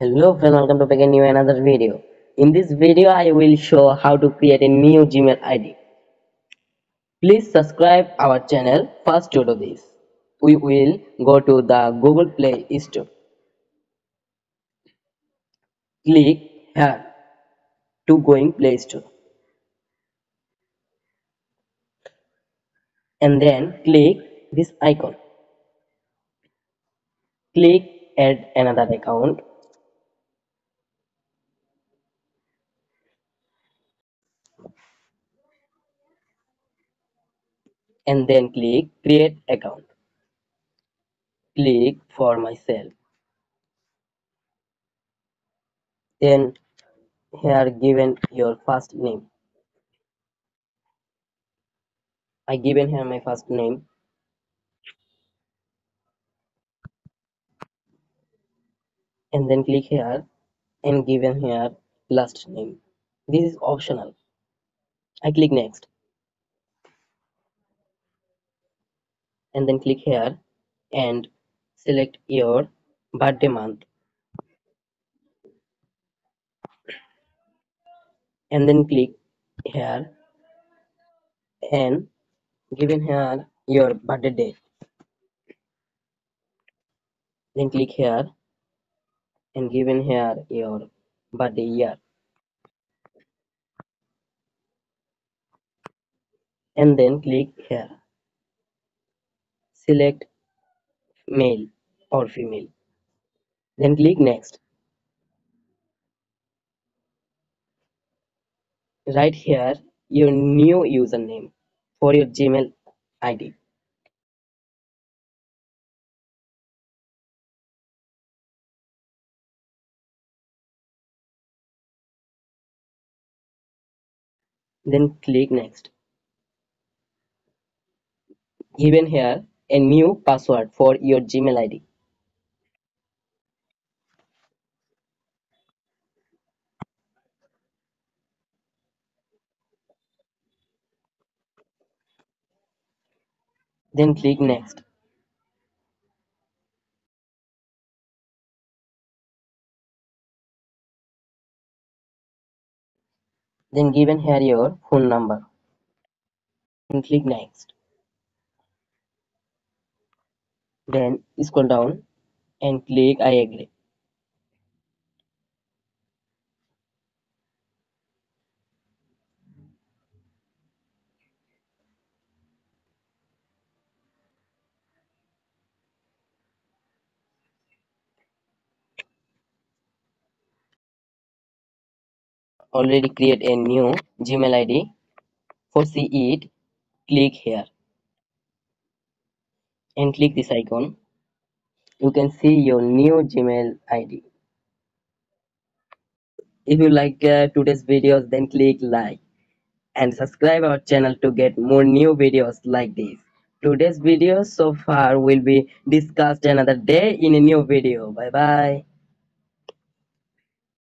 Hello friends, welcome to begin new another video. In this video, I will show how to create a new Gmail ID. Please subscribe our channel. First to do this, we will go to the Google Play Store. Click here to going Play Store and then click this icon. Click add another account and then click create account. Click for myself. Then here given your first name. I given here my first name and then click here and given here last name. This is optional. I click next and then click here and select your birthday month and then click here and given here your birthday date. Then click here and given here your birthday year and then click here. Select male or female. Then click next. Write here your new username for your Gmail ID. Then click next. Given here a new password for your Gmail ID. Then click next. Then given here your phone number. And click next. Then scroll down and click I agree. Already create a new Gmail ID. For see it, click here and click this icon. You can see your new Gmail ID. If you like today's videos, then click like and subscribe our channel to get more new videos like this. Today's video so far will be discussed another day in a new video. Bye bye.